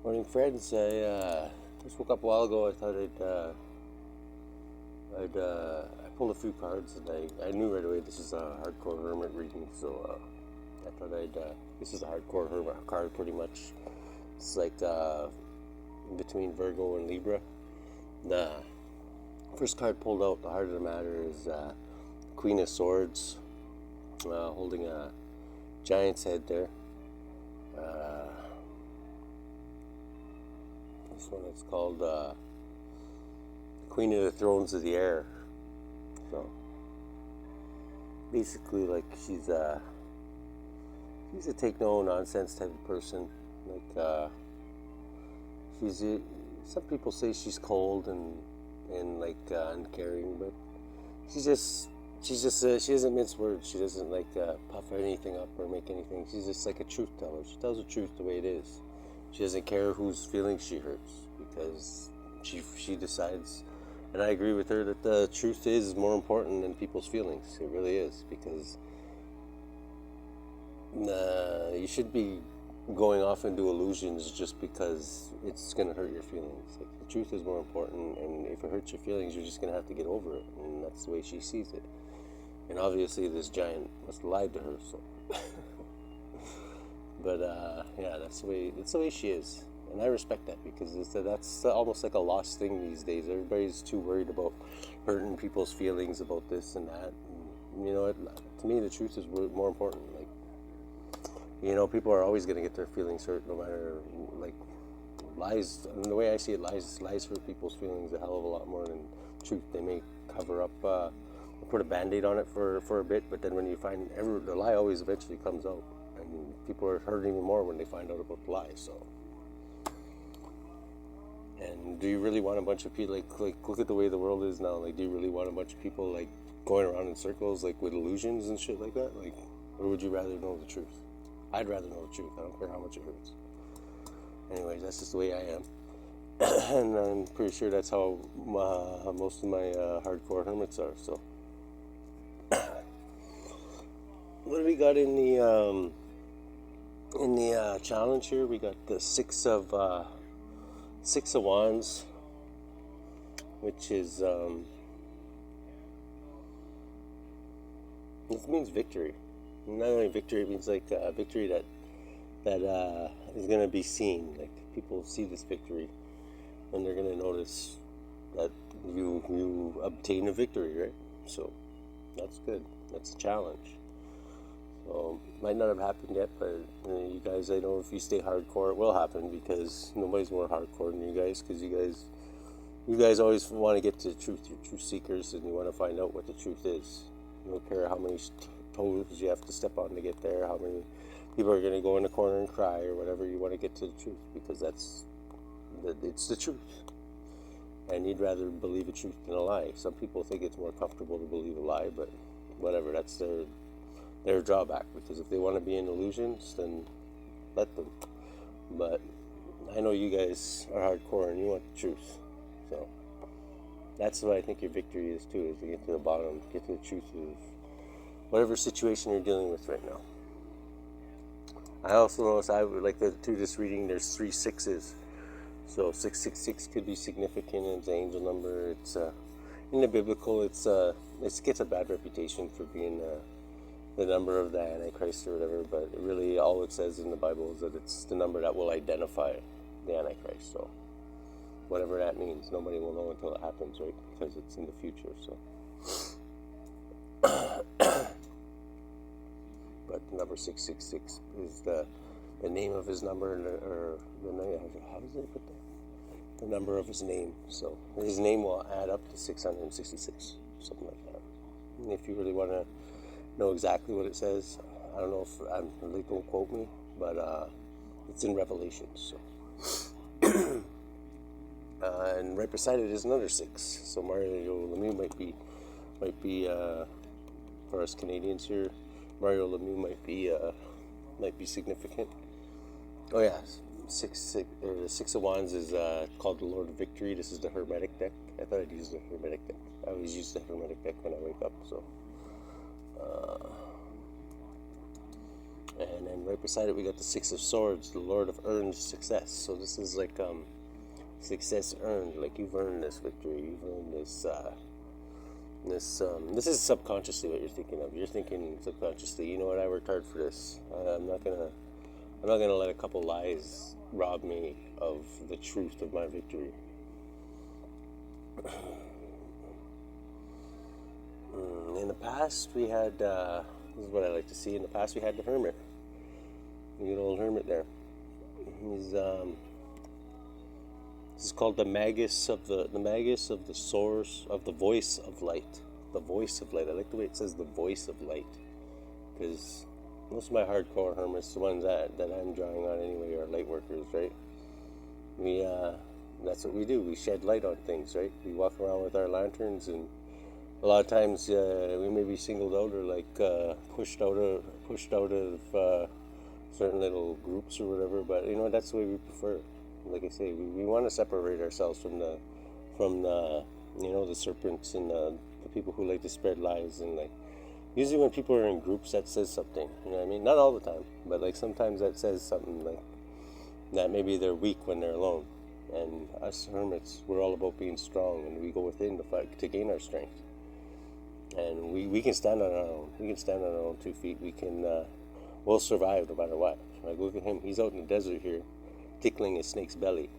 Morning, friends. I just woke up a while ago. I thought I pulled a few cards, and I knew right away this is a hardcore hermit reading. So I thought this is a hardcore hermit card, pretty much. It's like in between Virgo and Libra. The first card pulled out, the heart of the matter, is Queen of Swords, holding a giant's head there. This one is called Queen of the Thrones of the Air. So basically, like she's a take no nonsense type of person. Like some people say she's cold and like uncaring, but she's just she doesn't mince words. She doesn't like puff anything up or make anything. She's just like a truth teller. She tells the truth the way it is. She doesn't care whose feelings she hurts, because she decides, and I agree with her, that the truth is more important than people's feelings. It really is, because you should be going off into illusions just because it's going to hurt your feelings. Like, the truth is more important, and if it hurts your feelings, you're just going to have to get over it, and that's the way she sees it. And obviously this giant must have lied to her, so but yeah, that's the way she is, and I respect that, because that's almost like a lost thing these days. Everybody's too worried about hurting people's feelings about this and that. And, you know, to me, the truth is more important. Like, you know, people are always going to get their feelings hurt, no matter, like, lies. I mean, the way I see it, lies hurt people's feelings a hell of a lot more than truth. They may cover up, put a band-aid on it for a bit, but then when you find the lie always eventually comes out. And people are hurt even more when they find out about the lie. So, and do you really want a bunch of people, like look at the way the world is now? Like, do you really want a bunch of people like going around in circles, like with illusions and shit like that? Like, or would you rather know the truth? I'd rather know the truth. I don't care how much it hurts. Anyways, that's just the way I am, and I'm pretty sure that's how most of my hardcore hermits are. So, what do we got in the challenge here? We got the six of wands, which is it means victory. Not only victory, it means like victory that is going to be seen. Like, people see this victory, and they're going to notice that you obtain a victory, right? So that's good. That's a challenge. So, might not have happened yet, but you guys, I know if you stay hardcore, it will happen, because nobody's more hardcore than you guys, because you guys always want to get to the truth. You're truth seekers, and you want to find out what the truth is. You don't care how many toes you have to step on to get there, how many people are going to go in the corner and cry or whatever. You want to get to the truth, because it's the truth. And you'd rather believe a truth than a lie. Some people think it's more comfortable to believe a lie, but whatever, that's their drawback, because if they want to be in illusions, then let them. But I know you guys are hardcore and you want the truth, so that's what I think your victory is too, is to get to the bottom, get to the truth of whatever situation you're dealing with right now. I also noticed, I would like through this reading, there's 3 6s, so 666 could be significant. It's an angel number. It's in the biblical, it gets a bad reputation for being the number of the Antichrist or whatever, but really all it says in the Bible is that it's the number that will identify the Antichrist. So whatever that means, nobody will know until it happens, right? Because it's in the future. So, but number 666 is the name of his number, or the name. How does they put that? The number of his name. So his name will add up to 666, something like that. And if you really want to know exactly what it says, I don't know if don't quote me, but it's in Revelation. So, and right beside it is another 6. So Mario Lemieux might be for us Canadians here. Mario Lemieux might be significant. Oh yeah, the 6 of Wands is called the Lord of Victory. This is the Hermetic deck. I thought I'd use the Hermetic deck. I always use the Hermetic deck when I wake up. So. And then right beside it, we got the Six of Swords, the Lord of earned success. So this is like success earned. Like you've earned this victory. You've earned this. This is subconsciously what you're thinking of. You're thinking subconsciously. You know what? I worked hard for this. I'm not gonna let a couple lies rob me of the truth of my victory. In the past, we had. This is what I like to see. In the past, we had the Hermit. The good old Hermit there. He's This is called the Magus of the source of the voice of light. The voice of light. I like the way it says the voice of light, because most of my hardcore hermits, the ones that I'm drawing on anyway, are light workers, right? We that's what we do. We shed light on things, right? We walk around with our lanterns, and a lot of times we may be singled out or like pushed out of certain little groups or whatever. But you know, that's the way we prefer. Like I say, we want to separate ourselves from the the serpents and the people who like to spread lies. And like usually when people are in groups, that says something. You know what I mean? Not all the time, but like sometimes that says something, like that maybe they're weak when they're alone. And us hermits, we're all about being strong, and we go within to fight to gain our strength. And we can stand on our own. We can stand on our own 2 feet. We'll survive no matter what. Like look at him. He's out in the desert here, tickling a snake's belly.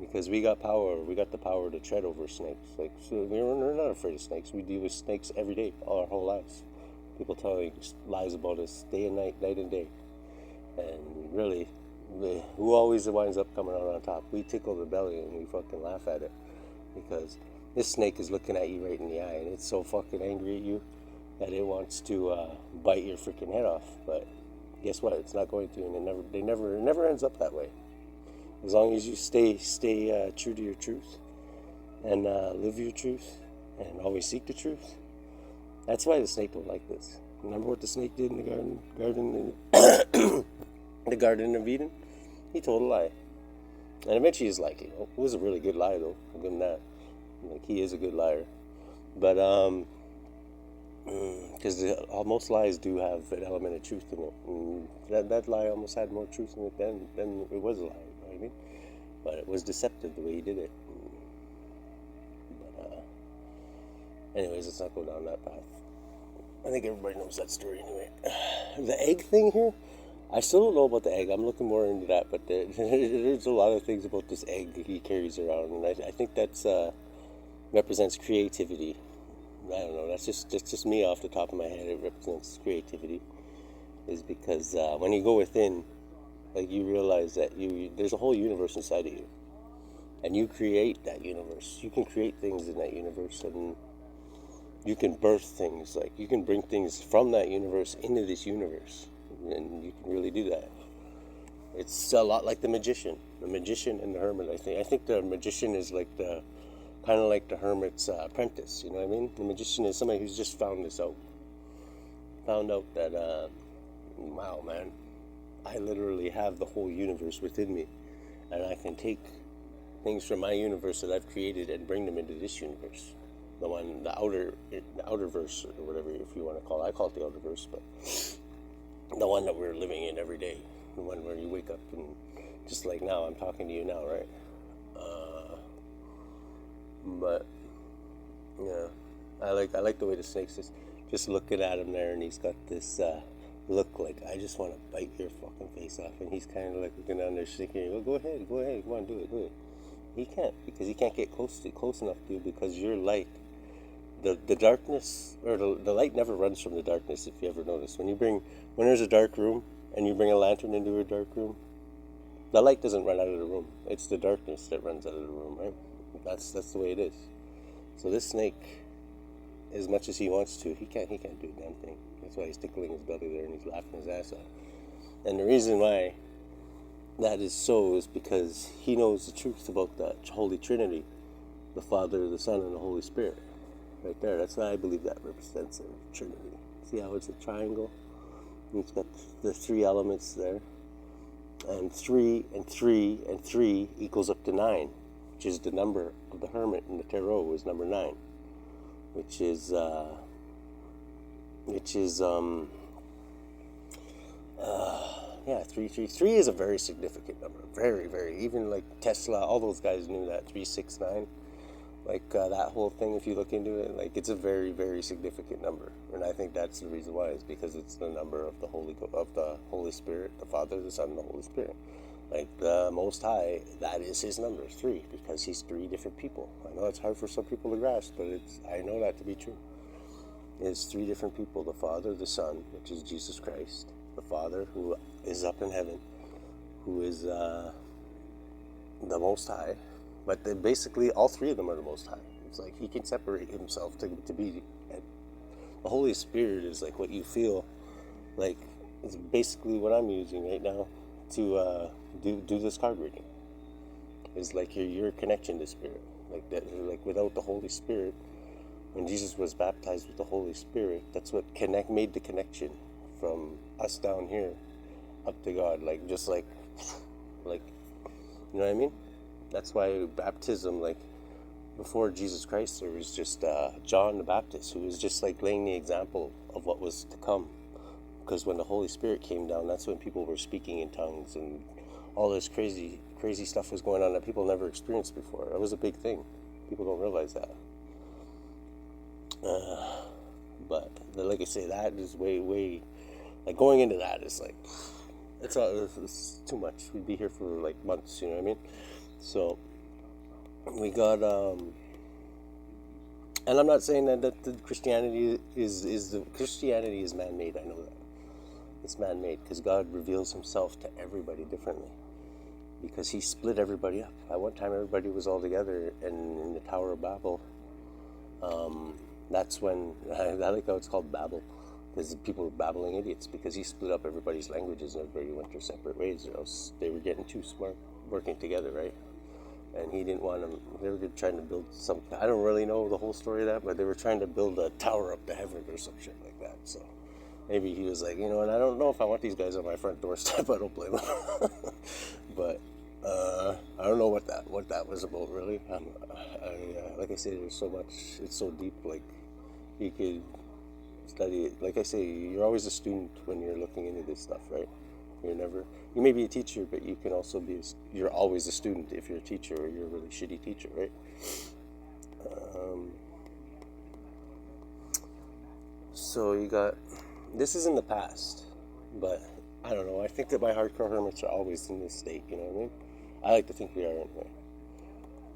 Because we got power. We got the power to tread over snakes. Like so we're not afraid of snakes. We deal with snakes every day, all our whole lives. People telling lies about us day and night and day. And really, who always winds up coming out on top? We tickle the belly and we fucking laugh at it, because this snake is looking at you right in the eye, and it's so fucking angry at you that it wants to bite your freaking head off. But guess what? It's not going to, and it never ends up that way. As long as you stay true to your truth and live your truth and always seek the truth. That's why the snake don't like this. Remember what the snake did in the Garden of Eden? He told a lie, and eventually he's like, it was a really good lie though. I'll give him that. Like he is a good liar, but because most lies do have an element of truth in it. And that lie almost had more truth in it than it was a lie. You know what I mean? But it was deceptive the way he did it. But anyways, let's not go down that path. I think everybody knows that story anyway. The egg thing here, I still don't know about the egg. I'm looking more into that, but there's a lot of things about this egg that he carries around, and I think that's represents creativity. I don't know. That's just me off the top of my head. It represents creativity, is because when you go within, like you realize that there's a whole universe inside of you, and you create that universe. You can create things in that universe, and you can birth things. Like you can bring things from that universe into this universe, and you can really do that. It's a lot like the magician and the hermit. I think the magician is like the kind of like the hermit's apprentice. You know what I mean? The magician is somebody who's just found this out. Found out that wow, man, I literally have the whole universe within me, and I can take things from my universe that I've created and bring them into this universe. The outer verse, or whatever, if you want to call it. I call it the outer verse, but the one that we're living in every day, the one where you wake up and just like now, I'm talking to you now, right? But yeah, I like the way the snake's just looking at him there, and he's got this look like, I just want to bite your fucking face off, and he's kind of like looking down there shaking. Well, go ahead, come on, do it. He can't, because he can't get close enough to you, because you're light. The darkness, or the light never runs from the darkness, if you ever notice. When there's a dark room and you bring a lantern into a dark room, the light doesn't run out of the room. It's the darkness that runs out of the room, right? That's the way it is. So this snake, as much as he wants to, he can't do a damn thing. That's why he's tickling his belly there and he's laughing his ass off. And the reason why that is so is because he knows the truth about that Holy Trinity, the Father, the Son, and the Holy Spirit. Right there. That's why I believe that represents a Trinity. See how it's a triangle? And it's got the 3 elements there. And 3 and 3 and 3 equals up to 9, which is the number of the hermit in the tarot, is number 9, which is Yeah, three is a very significant number. Very, very. Even like Tesla, all those guys knew that 369. Like that whole thing, if you look into it, like it's a very, very significant number, and I think that's the reason why is because it's the number of the Holy Spirit, the Father, the Son, and the Holy Spirit. Like the Most High, that is His number, three, because He's three different people. I know it's hard for some people to grasp, but I know that to be true. It's three different people: the Father, the Son, which is Jesus Christ, the Father who is up in heaven, who is the Most High. But then basically, all three of them are the Most High. It's like He can separate Himself to be. The Holy Spirit is like what you feel. Like it's basically what I'm using right now to do this card reading. Is like your connection to Spirit. Like that. Like without the Holy Spirit, when Jesus was baptized with the Holy Spirit, that's what made the connection from us down here up to God. Like just like you know what I mean? That's why baptism, like before Jesus Christ, there was just John the Baptist, who was just like laying the example of what was to come. Because when the Holy Spirit came down, that's when people were speaking in tongues and all this crazy stuff was going on that people never experienced before. That was a big thing. People don't realize that. But like I say, that is way like going into that is like it's too much. We'd be here for like months. You know what I mean? So we got and I'm not saying that the Christianity is man-made. I know that it's man-made because God reveals Himself to everybody differently, because He split everybody up. At one time, everybody was all together, and in the Tower of Babel, that's when I like how it's called Babel, because people were babbling idiots, because He split up everybody's languages and everybody went their separate ways, or else they were getting too smart working together, right? And He didn't want them. They were trying to build some. I don't really know the whole story of that, but they were trying to build a tower up to heaven or some shit like that. So maybe He was like, and I don't know if I want these guys on my front doorstep. I don't blame them. But I don't know what that was about really. Like I say, there's so much. It's so deep. Like you could study it. Like I say, you're always a student when you're looking into this stuff, right? You may be a teacher, but you can also you're always a student if you're a teacher, or you're a really shitty teacher, right? So you got, this is in the past, but I don't know, I think that my hardcore hermits are always in this state, you know what I mean? I like to think we are anyway.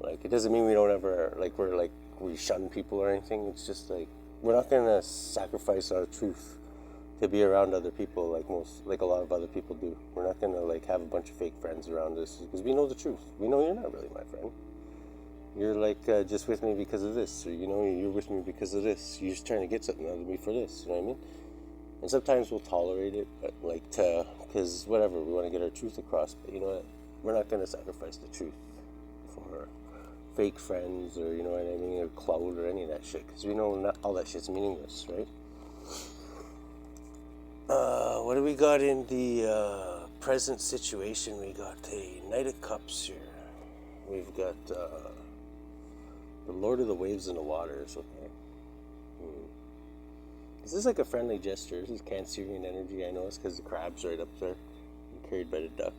Like, it doesn't mean we don't ever, we shun people or anything. It's just like, we're not going to sacrifice our truth to be around other people like a lot of other people do. We're not going to have a bunch of fake friends around us, because we know the truth. We know you're not really my friend. You're just with me because of this, or you're with me because of this. You're just trying to get something out of me for this, you know what I mean? And sometimes we'll tolerate it, but because whatever, we want to get our truth across, but you know what? We're not going to sacrifice the truth for fake friends, or you know what I mean, or clout, or any of that shit, because we know not all that shit's meaningless, right? What do we got in the present situation? We got the Knight of Cups here. We've got the Lord of the Waves and the Waters. Okay. This is like a friendly gesture. This is Cancerian energy. I know it's because the crab's right up there, carried by the duck.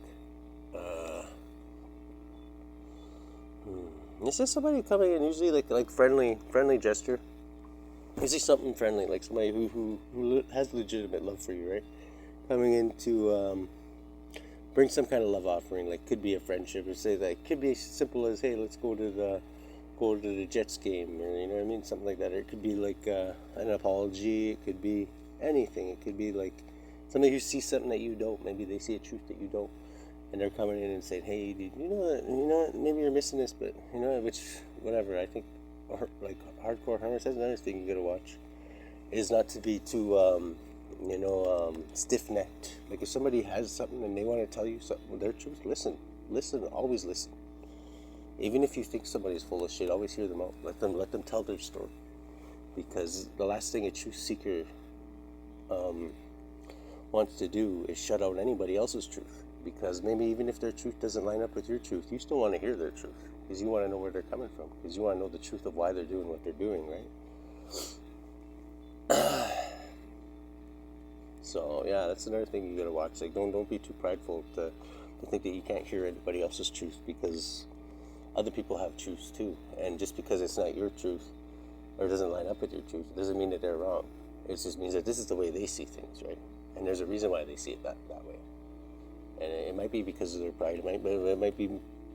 This is somebody coming in, usually like friendly gesture. Usually something friendly, like somebody who has legitimate love for you, right? Coming in to bring some kind of love offering, like could be a friendship, or say that could be as simple as, hey, let's go to the Jets game, or you know what I mean, something like that. Or it could be like an apology. It could be anything. It could be like somebody who sees something that you don't. Maybe they see a truth that you don't, and they're coming in and saying, hey, dude, you know what, maybe you're missing this, but whatever. I think hardcore hermits, that's another thing you gotta watch, is not to be too stiff-necked. Like if somebody has something and they want to tell you something, their truth, listen, always listen. Even if you think somebody's full of shit, always hear them out. Let them tell their story, because the last thing a truth seeker wants to do is shut out anybody else's truth, because maybe even if their truth doesn't line up with your truth, you still want to hear their truth, because you want to know where they're coming from, because you want to know the truth of why they're doing what they're doing, right? So yeah, that's another thing you gotta watch. Like, don't be too prideful to think that you can't hear anybody else's truth, because other people have truths too. And just because it's not your truth or doesn't line up with your truth, it doesn't mean that they're wrong. It just means that this is the way they see things, right? And there's a reason why they see it that way. And it might be because of their pride. It might be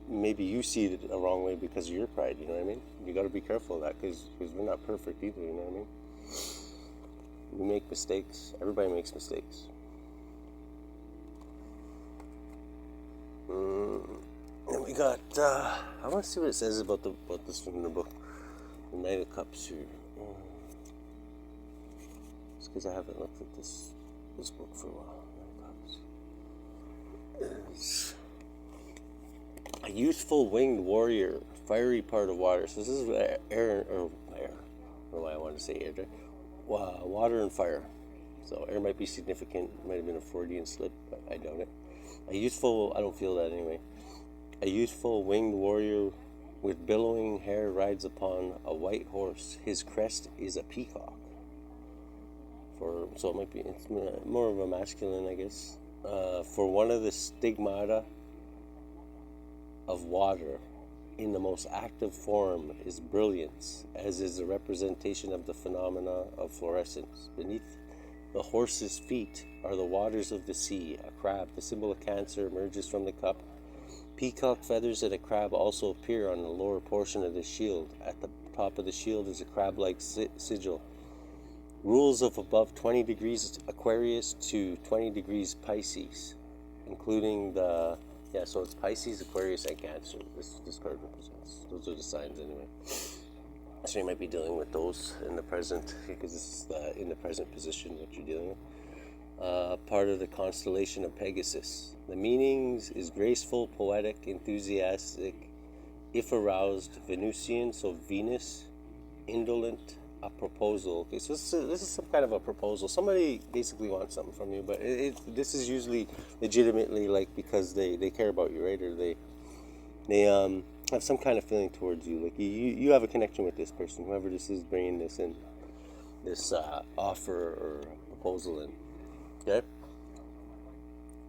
maybe you see it a wrong way because of your pride. You know what I mean? You got to be careful of that, because we're not perfect either. You know what I mean? We make mistakes. Everybody makes mistakes. And we got. I want to see what it says about this one in the book, the Knight of Cups here. It's because I haven't looked at this book for a while. Knight of Cups is a youthful winged warrior, fiery part of water. So this is air. I don't know why I wanted to say air there. Water and fire. So air might be significant. It might have been a Freudian slip, but I doubt it. I don't feel that anyway. A youthful winged warrior with billowing hair rides upon a white horse. His crest is a peacock. So it might be, it's more of a masculine, I guess. For one of the stigmata of water in the most active form is brilliance, as is the representation of the phenomena of fluorescence. Beneath the horse's feet are the waters of the sea. A crab, the symbol of Cancer, emerges from the cup. Peacock feathers and a crab also appear on the lower portion of the shield. At the top of the shield is a crab-like sigil. Rules of above 20 degrees Aquarius to 20 degrees Pisces, including so it's Pisces, Aquarius, and Cancer. This card represents. Those are the signs anyway. So you might be dealing with those in the present, because this is in the present position what you're dealing with. Part of the constellation of Pegasus. The meanings is graceful, poetic, enthusiastic, if aroused, Venusian, so Venus, indolent, a proposal. Okay, so this is some kind of a proposal. Somebody basically wants something from you, but this is usually legitimately, like, because they care about you, right? Or they have some kind of feeling towards you. Like you have a connection with this person, whoever this is bringing this in, this offer or proposal in. Okay,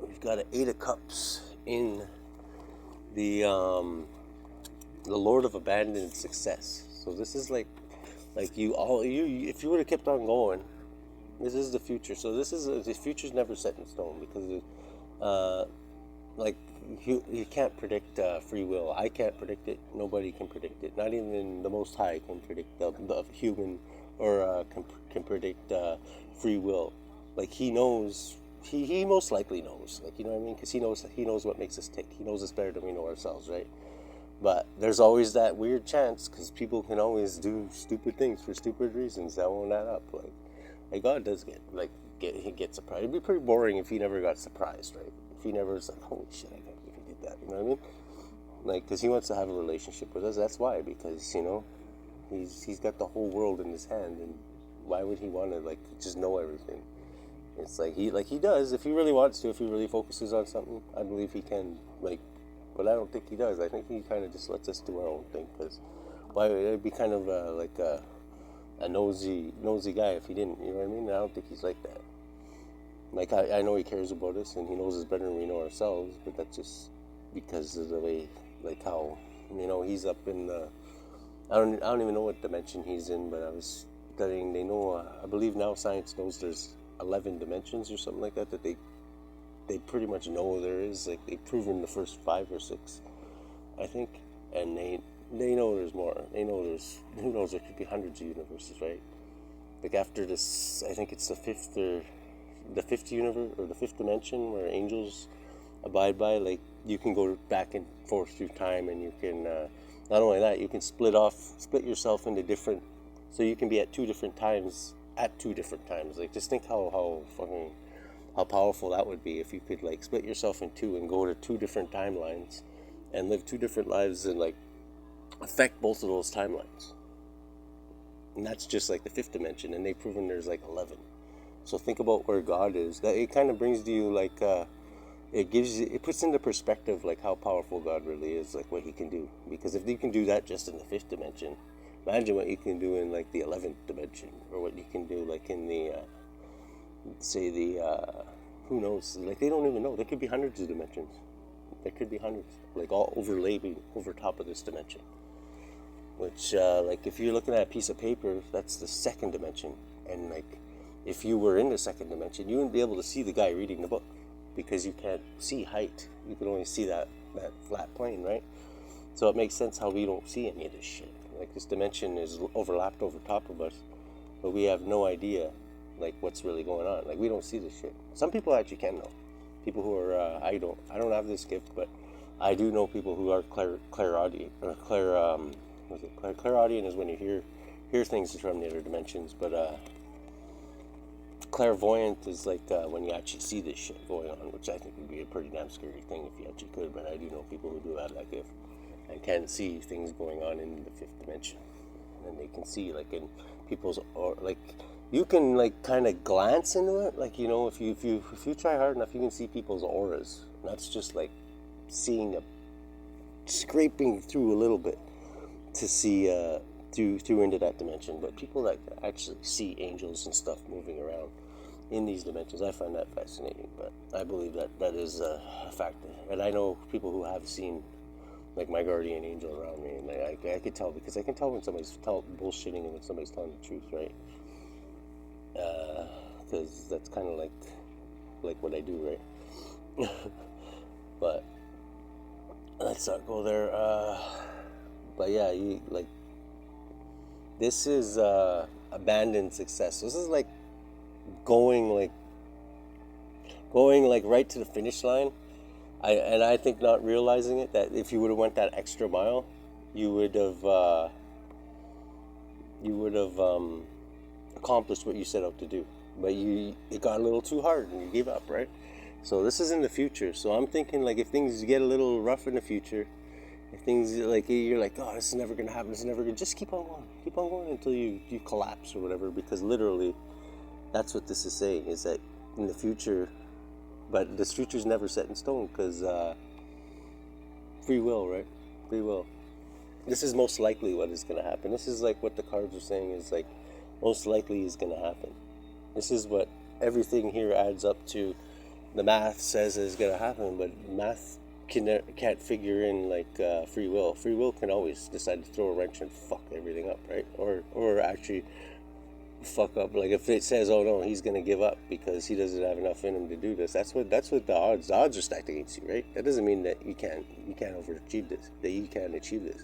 we've got an 8 of Cups in the Lord of Abandoned Success. So this is like if you would have kept on going, this is the future. So the future's never set in stone, because you can't predict free will. I can't predict it. Nobody can predict it. Not even the Most High can predict the human, or can predict free will. Like, he knows. He most likely knows. Like, you know what I mean? Because he knows what makes us tick. He knows us better than we know ourselves, right? But there's always that weird chance, because people can always do stupid things for stupid reasons that won't add up. Like God does get surprised. It'd be pretty boring if he never got surprised, right? If he never was like, holy shit, I can't believe he did that. You know what I mean? Like, because he wants to have a relationship with us. That's why. Because, you know, he's got the whole world in his hand, and why would he want to just know everything? It's like he does. If he really wants to, if he really focuses on something, I believe he can. But I don't think he does. I think he kind of just lets us do our own thing. Because why? It'd be kind of a nosy guy if he didn't. You know what I mean? I don't think he's like that. Like, I know he cares about us, and he knows us better than we know ourselves. But that's just because of the way, like, how, you know, he's up in the. I don't even know what dimension he's in, but I was studying. They know. I believe now science knows there's 11 dimensions or something like that they pretty much know there is. Like, they've proven the first 5 or 6, I think, and they know there's more. They know who knows, there could be hundreds of universes, right? Like, after this, I think it's the fifth universe, or the 5th dimension, where angels abide by. Like, you can go back and forth through time, and you can not only that, you can split yourself into different, so you can be at 2 different times at 2 different times. Like, just think how powerful that would be if you could, like, split yourself in 2 and go to 2 different timelines and live 2 different lives and, like, affect both of those timelines. And that's just like the 5th dimension, and they've proven there's like 11. So think about where God is. That it kind of brings to you, like, it puts into perspective, like, how powerful God really is, like, what he can do. Because if you can do that just in the 5th dimension, imagine what you can do in, like, the 11th dimension, or what you can do, like, in the say who knows? Like they don't even know. There could be hundreds of dimensions. There could be hundreds, like all overlaid over top of this dimension. Which, like, if you're looking at a piece of paper, that's the second dimension. And like, if you were in the second dimension, you wouldn't be able to see the guy reading the book because you can't see height. You can only see that flat plane, right? So it makes sense how we don't see any of this shit. Like this dimension is overlapped over top of us, but we have no idea like what's really going on. Like we don't see this shit. Some people actually can know. People who are I don't have this gift, but I do know people who are clairaudient or clairaudient is when you hear things from the other dimensions, but clairvoyant is like when you actually see this shit going on, which I think would be a pretty damn scary thing if you actually could. But I do know people who do have that gift and can see things going on in the fifth dimension, and they can see like in people's or like you can like kind of glance into it, like if you try hard enough, you can see people's auras. And that's just like seeing scraping through a little bit to see through into that dimension. But people that actually see angels and stuff moving around in these dimensions, I find that fascinating. But I believe that is a factor, and I know people who have seen like my guardian angel around me, and I could tell because I can tell when somebody's bullshitting and when somebody's telling the truth, right? Because that's kind of like what I do, right? But let's not go there. But yeah, you like this is abandoned success. This is like going like right to the finish line. I think not realizing it, that if you would have went that extra mile, you would have accomplished what you set out to do. But it got a little too hard and you gave up, right? So this is in the future. So I'm thinking like if things get a little rough in the future, if things like you're like, oh, this is never gonna happen, this is never gonna, just keep on going until you collapse or whatever. Because literally, that's what this is saying, is that in the future. But this future's never set in stone because free will, right? Free will. This is most likely what is going to happen. This is like what the cards are saying is like most likely is going to happen. This is what everything here adds up to. The math says is going to happen, but math can't figure in like free will. Free will can always decide to throw a wrench and fuck everything up, right? Or actually fuck up. Like if it says, oh no, he's gonna give up because he doesn't have enough in him to do this, that's what the odds are stacked against you, right? That doesn't mean that you can't overachieve this, that you can't achieve this.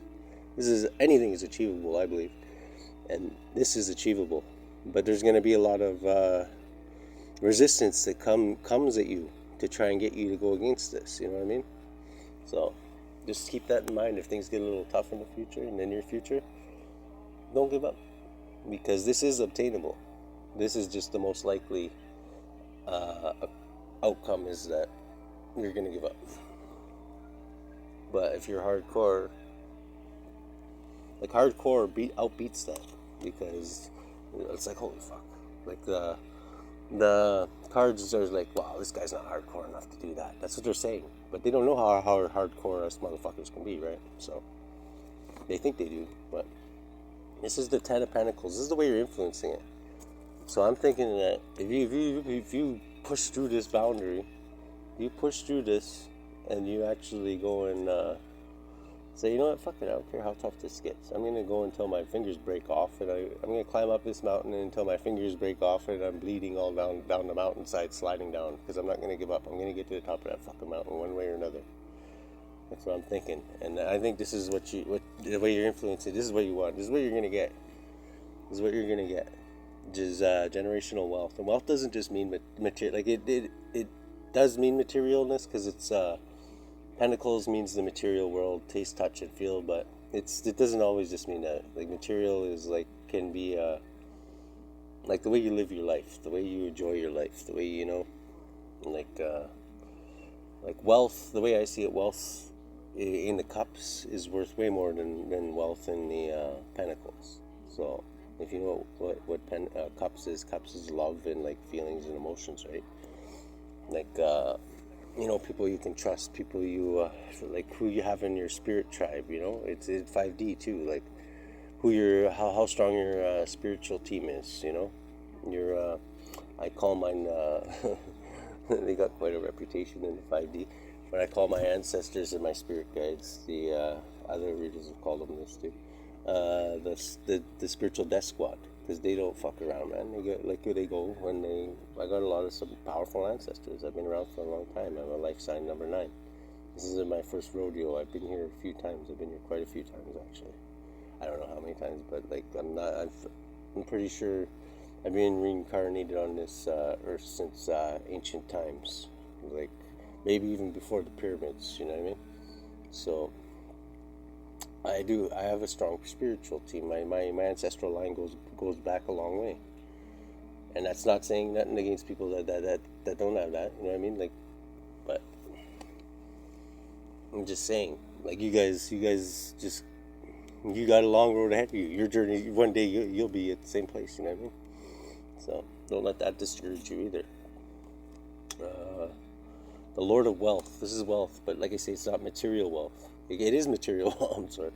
Anything is achievable, I believe, and this is achievable. But there's gonna be a lot of resistance that comes at you to try and get you to go against this, you know what I mean? So just keep that in mind. If things get a little tough in the future, in the near future, don't give up. Because this is obtainable. This is just the most likely outcome, is that you're going to give up. But if you're hardcore, like hardcore outbeats that, because it's like, holy fuck. Like the cards are like, wow, this guy's not hardcore enough to do that. That's what they're saying. But they don't know how hardcore us motherfuckers can be, right? So they think they do, but this is the Ten of Pentacles. This is the way you're influencing it. So I'm thinking that if you push through this boundary, you push through this, and you actually go and say, you know what, fuck it, I don't care how tough this gets. I'm going to go until my fingers break off, and I'm going to climb up this mountain until my fingers break off, and I'm bleeding all down the mountainside, sliding down, because I'm not going to give up. I'm going to get to the top of that fucking mountain one way or another. That's what I'm thinking, and I think this is what the way you're influencing. This is what you want. This is what you're gonna get. This is what you're gonna get. Just generational wealth, and wealth doesn't just mean material. Like it does mean materialness, because it's Pentacles means the material world, taste, touch, and feel. But it doesn't always just mean that. Like material is like can be like the way you live your life, the way you enjoy your life, the way like wealth. The way I see it, wealth in the cups is worth way more than wealth in the pentacles. So if you know what cups is love and like feelings and emotions, right? Like people you can trust, people you like, who you have in your spirit tribe. It's 5D too, like how strong your spiritual team is. Your I call mine, they got quite a reputation in the 5D, but I call my ancestors and my spirit guides, the other readers have called them this too, the spiritual death squad, because they don't fuck around, man. They get like they go when they. I got a lot of some powerful ancestors. I've been around for a long time. I'm a life sign number 9. This isn't my first rodeo. I've been here a few times. I've been here quite a few times actually. I don't know how many times, but like I'm pretty sure I've been reincarnated on this earth since ancient times, like maybe even before the pyramids. You know what I mean? So I have a strong spiritual team. My ancestral line goes back a long way, and that's not saying nothing against people that don't have that. You know what I mean? Like, but I'm just saying, like you guys just you got a long road ahead of you. Your journey, one day you'll be at the same place. You know what I mean? So don't let that discourage you either. The Lord of Wealth. This is wealth, but like I say, it's not material wealth. It is material wealth. I'm sorry.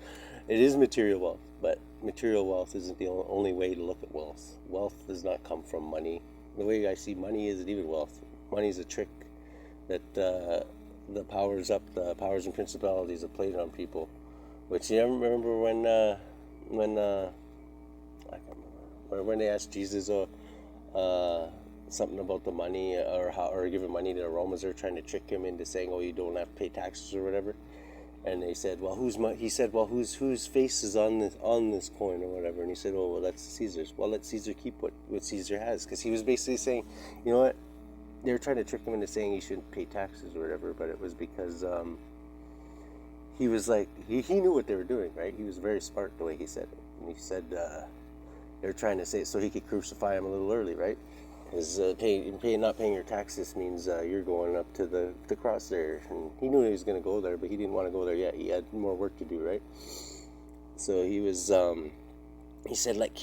It is material wealth, but material wealth isn't the only way to look at wealth. Wealth does not come from money. The way I see money isn't even wealth. Money is a trick that the powers and principalities have played on people. Which you remember when I can't remember when they asked Jesus something about the money or giving money to the Romans. They're trying to trick him into saying, "Oh, you don't have to pay taxes or whatever." And they said, "Well, whose face is on this coin or whatever?" And he said, "Oh, well, that's Caesar's." Well, let Caesar keep what Caesar has, because he was basically saying, you know what? They were trying to trick him into saying he shouldn't pay taxes or whatever, but it was because he was like he knew what they were doing, right? He was very smart the way he said it, and he said they were trying to say it so he could crucify him a little early, right? Because not paying your taxes means you're going up to the cross there. And he knew he was going to go there, but he didn't want to go there yet. He had more work to do, right? So he was. He said, let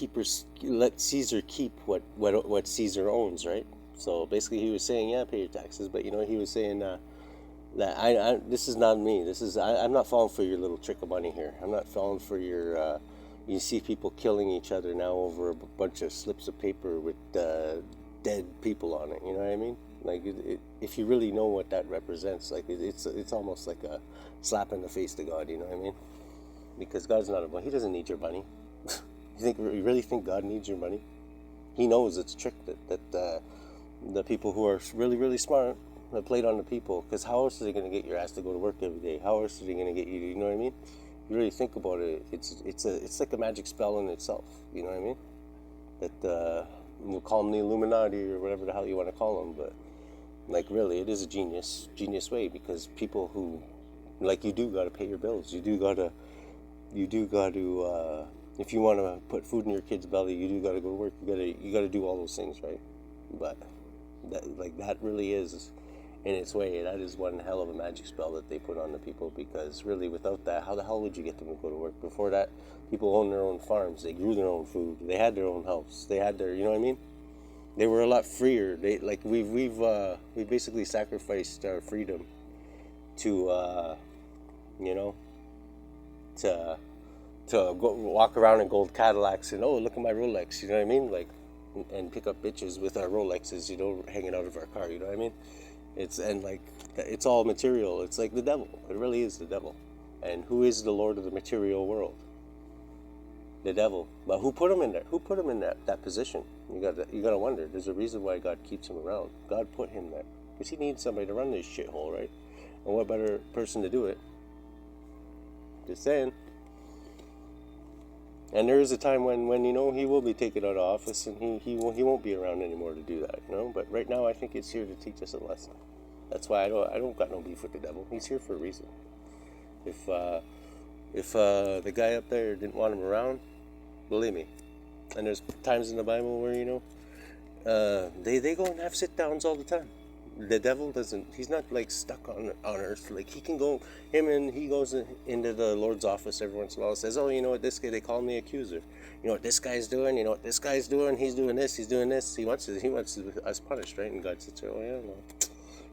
Caesar keep what Caesar owns, right? So basically, he was saying, yeah, pay your taxes, but he was saying that this is not me. I'm not falling for your little trick of money here. I'm not falling for your. You see people killing each other now over a bunch of slips of paper with dead people on it. You know what I mean? Like, if you really know what that represents, like it's almost like a slap in the face to God. You know what I mean? Because God's not he doesn't need your money. You really think God needs your money? He knows it's a trick that the people who are really, really smart have played on the people. Because how else are they going to get your ass to go to work every day? How else are they going to get you? You know what I mean? You really think about it, it's like a magic spell in itself. You know what I mean? That we'll call them the Illuminati or whatever the hell you want to call them, but like really, it is a genius way, because people who you do got to pay your bills. You do got to if you want to put food in your kid's belly, you do got to go to work. You got to do all those things, right? But that really is. In its way, that is one hell of a magic spell that they put on the people, because really without that, how the hell would you get them to go to work? Before that, people owned their own farms, they grew their own food, they had their own house, they had their, you know what I mean? They were a lot freer. We've basically sacrificed our freedom to to go walk around in gold Cadillacs and, oh, look at my Rolex, you know what I mean? Like, and pick up bitches with our Rolexes, hanging out of our car, you know what I mean? It's all material. It's like the devil. It really is the devil. And who is the Lord of the material world? The devil. But who put him in there? Who put him in that position? You gotta wonder. There's a reason why God keeps him around. God put him there because he needs somebody to run this shithole, right? And what better person to do it? Just saying. And there is a time when he will be taken out of office, and he won't be around anymore to do that, But right now, I think it's here to teach us a lesson. That's why I don't got no beef with the devil. He's here for a reason. If the guy up there didn't want him around, believe me. And there's times in the Bible where they go and have sit downs all the time. The devil doesn't. He's not stuck on earth. He can go. He goes into the Lord's office every once in a while and says, "Oh, you know what? This guy, they call me accuser. You know what this guy's doing? You know what this guy's doing? He's doing this. He's doing this. He wants us punished, right?" And God sits there, "Oh yeah, no.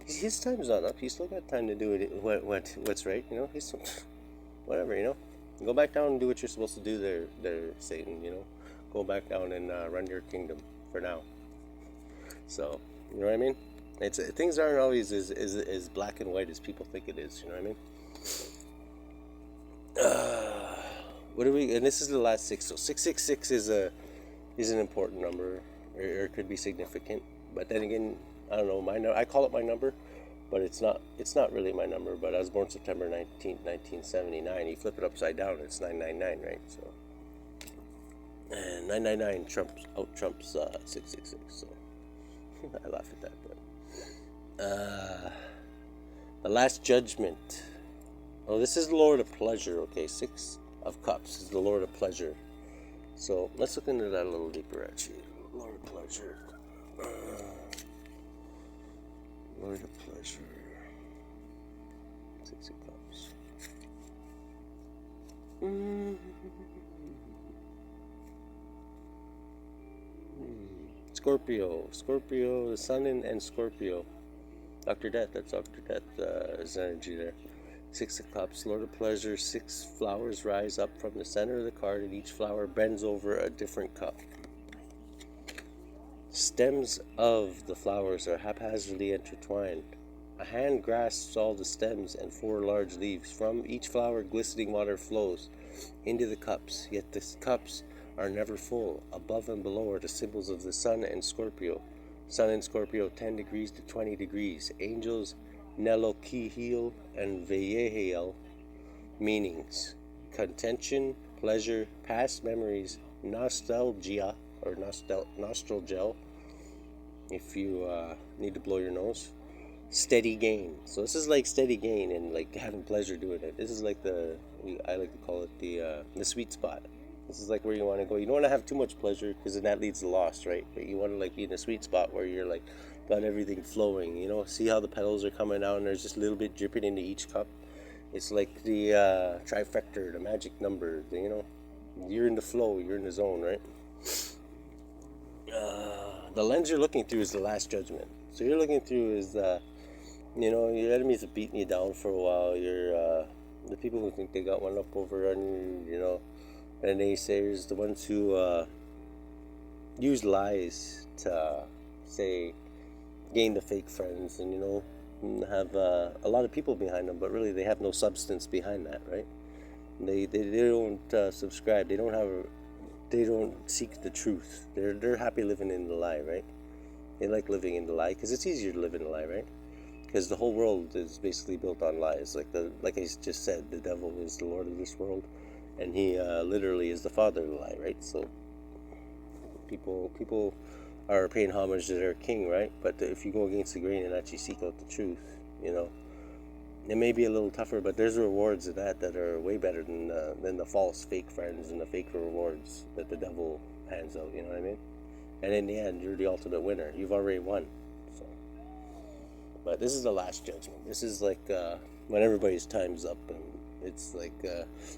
His time's not up. He's still got time to do what's right. He's still, whatever. Go back down and do what you're supposed to do there, Satan. Go back down and run your kingdom for now." So, you know what I mean? It's things aren't always as black and white as people think it is. You know what I mean? What do we? And this is the last six. So 666 is an important number, or it could be significant. But then again, I don't know. I call it my number, but it's not. It's not really my number. But I was born September 19th, 1979. You flip it upside down, it's 999, right? So, and 999 trumps 666. So I laugh at that. But the Last Judgment. Oh, this is the Lord of Pleasure. Okay, 6 of Cups is the Lord of Pleasure. So let's look into that a little deeper, actually. Lord of Pleasure. Lord of Pleasure. 6 of Cups. Scorpio, the Sun and Scorpio. Dr. Death, that's Dr. Death's energy there. 6 of Cups, Lord of Pleasure. 6 flowers rise up from the center of the card, and each flower bends over a different cup. Stems of the flowers are haphazardly intertwined. A hand grasps all the stems and 4 large leaves. From each flower, glistening water flows into the cups, yet the cups are never full. Above and below are the symbols of the Sun and Scorpio. Sun and Scorpio, 10 degrees to 20 degrees. Angels, Nelokihil and Veyehiel. Meanings: contention, pleasure, past memories, nostalgia, or nostralgel, if you need to blow your nose. Steady gain. So this is like steady gain and like having pleasure doing it. This is like I like to call it the sweet spot. This is like where you want to go. You don't want to have too much pleasure because then that leads to loss, right? But you want to like be in a sweet spot where you're like got everything flowing. You know, see how the petals are coming out and there's just a little bit dripping into each cup. It's like the trifecta, the magic number. You know, you're in the flow, you're in the zone, right? The lens you're looking through is the Last Judgment. So you're looking through is you know, your enemies have beaten you down for a while. You're the people who think they got one up over on you, you know, and naysayers, the ones who use lies to say gain the fake friends, and you know, have a lot of people behind them, but really they have no substance behind that, right? They don't subscribe. They don't seek the truth. They're happy living in the lie, right? They like living in the lie because it's easier to live in the lie, right? Because the whole world is basically built on lies. Like I just said, the devil is the lord of this world, and he literally is the father of the lie, right? So people are paying homage to their king, right? But if you go against the grain and actually seek out the truth, you know, it may be a little tougher, but there's rewards of that are way better than the false fake friends and the fake rewards that the devil hands out. You know what I mean? And in the end, you're the ultimate winner. You've already won. So, but this is the Last Judgment. This is like when everybody's time's up, and it's like,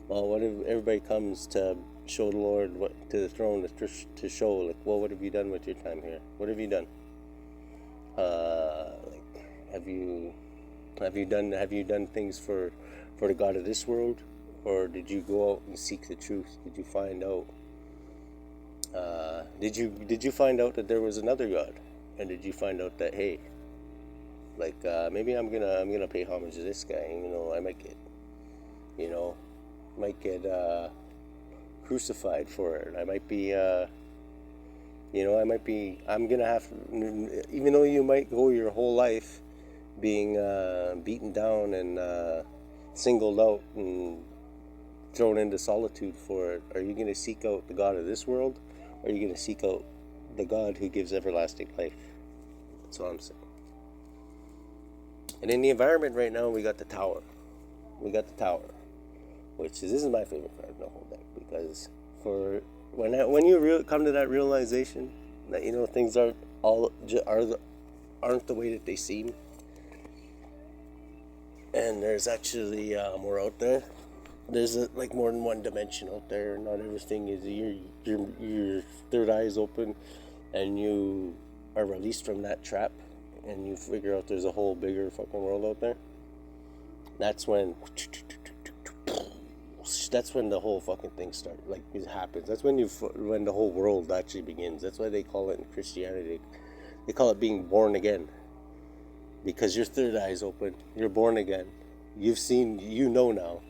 well, what if everybody comes to show the Lord to the throne to show, like, well, what have you done with your time here? What have you done? Like, have you done things for the God of this world, or did you go out and seek the truth? Did you find out? Did you find out that there was another God, and did you find out that, hey, like maybe I'm gonna pay homage to this guy? You know, I might get crucified for it. I might be I'm gonna have, even though you might go your whole life being beaten down and singled out and thrown into solitude for it, are you going to seek out the God of this world, or are you going to seek out the God who gives everlasting life? That's what I'm saying. And in the environment right now, we got the Tower. Which is, this is my favorite card in the whole deck, because for when you come to that realization that, you know, things aren't the way that they seem, and there's actually more out there. There's like more than one dimension out there. Not everything is your third eye is open, and you are released from that trap, and you figure out there's a whole bigger fucking world out there. That's when the whole fucking thing starts. Like, it happens. That's when the whole world actually begins. That's why they call it in Christianity They call it being born again, because your third eye is open. You're born again. You've seen, you know now.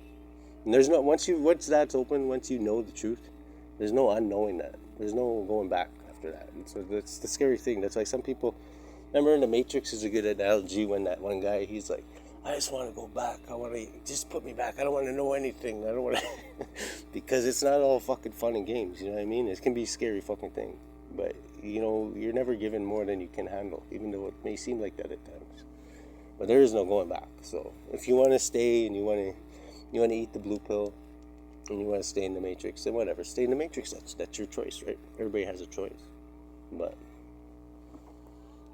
And there's no, once that's open, once you know the truth, there's no unknowing that. There's no going back after that. And so that's the scary thing. That's why some people, remember in the Matrix is a good analogy when that one guy, he's like, I just want to go back. I want to, just put me back. I don't want to know anything. I don't want to, because it's not all fucking fun and games. You know what I mean? It can be a scary fucking thing. But, you know, you're never given more than you can handle, even though it may seem like that at times. But there is no going back. So if you want to stay and you want to eat the blue pill and you want to stay in the Matrix, then whatever. Stay in the Matrix. That's your choice, right? Everybody has a choice. But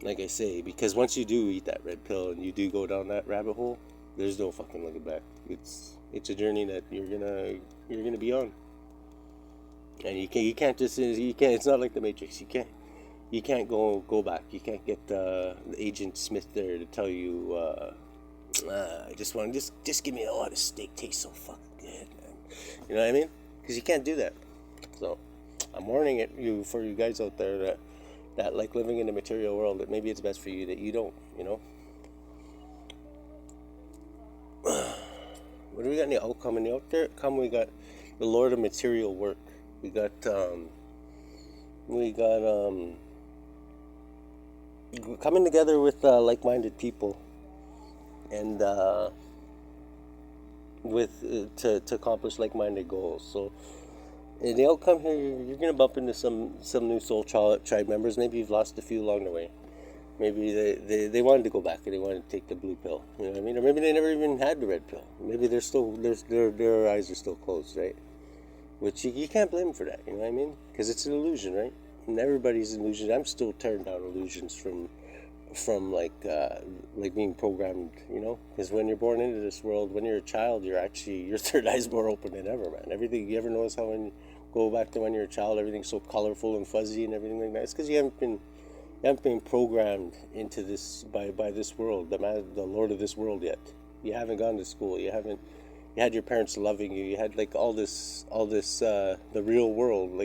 like I say, because once you do eat that red pill and you do go down that rabbit hole, there's no fucking looking back. It's a journey that you're gonna be on, and you can't just, it's not like the Matrix. You can't go back. You can't get the Agent Smith there to tell you, I just want just give me, oh, the steak tastes so fucking good, man. You know what I mean? Because you can't do that. So I'm warning you guys out there that like living in the material world, that maybe it's best for you that you don't, you know. What do we got in the outcome? In the outcome, we got the Lord of Material Work. We got coming together with like-minded people, and to accomplish like-minded goals. So in the outcome here, you're gonna bump into some new soul tribe members. Maybe you've lost a few along the way. Maybe they wanted to go back and they wanted to take the blue pill. You know what I mean? Or maybe they never even had the red pill. Maybe they're still their eyes are still closed, right? Which you can't blame them for that. You know what I mean? Because it's an illusion, right? And everybody's an illusion. I'm still tearing down illusions from like being programmed, you know. Because when you're born into this world, when you're a child, your third eye's more open than ever, man. Everything, you ever notice how when you go back to when you're a child, everything's so colorful and fuzzy and everything like that? It's because you haven't been programmed into this by this world, the Lord of this world yet. You haven't gone to school. You had your parents loving you. You had like all this the real world,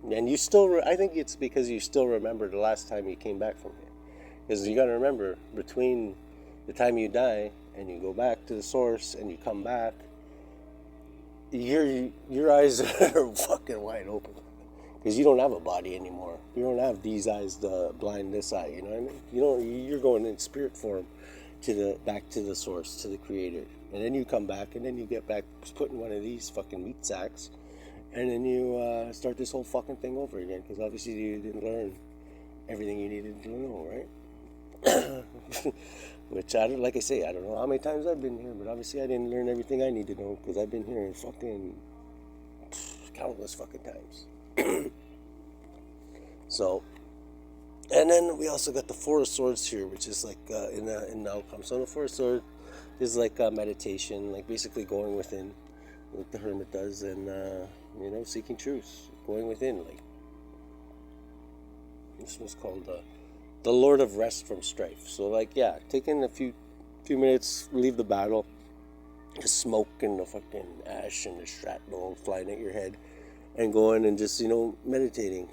and you still. I think it's because you still remember the last time you came back from here. Because you got to remember, between the time you die and you go back to the source and you come back, your eyes are fucking wide open. Because you don't have a body anymore. You don't have these eyes to blind this eye. You know what I mean? You're going in spirit form back to the source, to the creator. And then you come back, and then you get back put in one of these fucking meat sacks, and then you start this whole fucking thing over again. Because obviously you didn't learn everything you needed to know, right? Which like I say, I don't know how many times I've been here, but obviously I didn't learn everything I need to know, because I've been here fucking countless fucking times. So, and then we also got the Four of Swords here, which is like in the outcome. So the Four of Swords is like meditation, like basically going within, like the hermit does, and seeking truth, going within. Like this was called the Lord of Rest from Strife. So like, yeah, taking a few minutes, leave the battle, the smoke and the fucking ash and the shrapnel flying at your head, and going and just meditating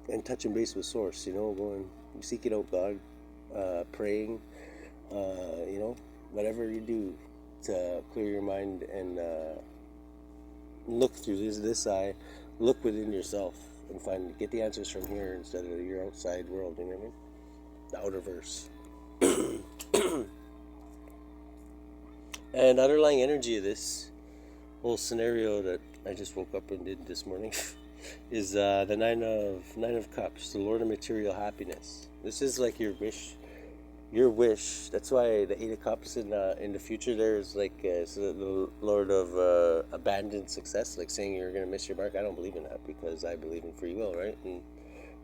and touching base with source, going seeking out God, praying, whatever you do to clear your mind and look through this eye, look within yourself and get the answers from here instead of your outside world. You know what I mean? The outer verse. And underlying energy of this whole scenario that I just woke up and did this morning is the Nine of Cups, the Lord of Material Happiness. This is like your wish. That's why the Eight of Cups in the future there is like the Lord of abandoned success, like saying you're gonna miss your mark. I don't believe in that, because I believe in free will, right? And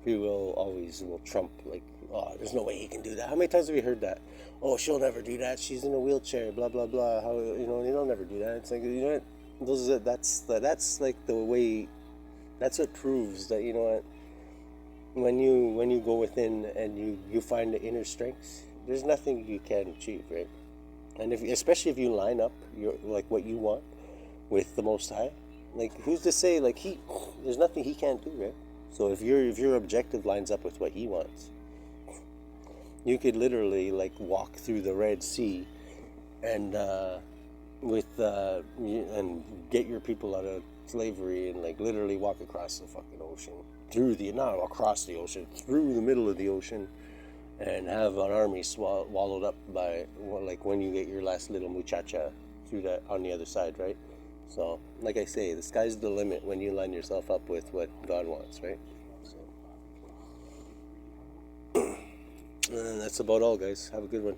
free will always will trump, like, oh, there's no way he can do that. How many times have we heard that? Oh, she'll never do that. She's in a wheelchair. Blah blah blah. How they'll never do that. It's like, what? That's like the way. That's what proves that, what, when you go within and you find the inner strengths, there's nothing you can't achieve, right? And especially if you line up what you want with the Most High, like, who's to say, like, there's nothing he can't do, right? So if your objective lines up with what he wants, You could literally like walk through the Red Sea and and get your people out of slavery and like literally walk across the fucking ocean, through the not across the ocean, through the middle of the ocean, and have an army swallowed up by, well, like when you get your last little muchacha through that on the other side, right? So, like I say, the sky's the limit when you line yourself up with what God wants, right? So, and that's about all, guys. Have a good one.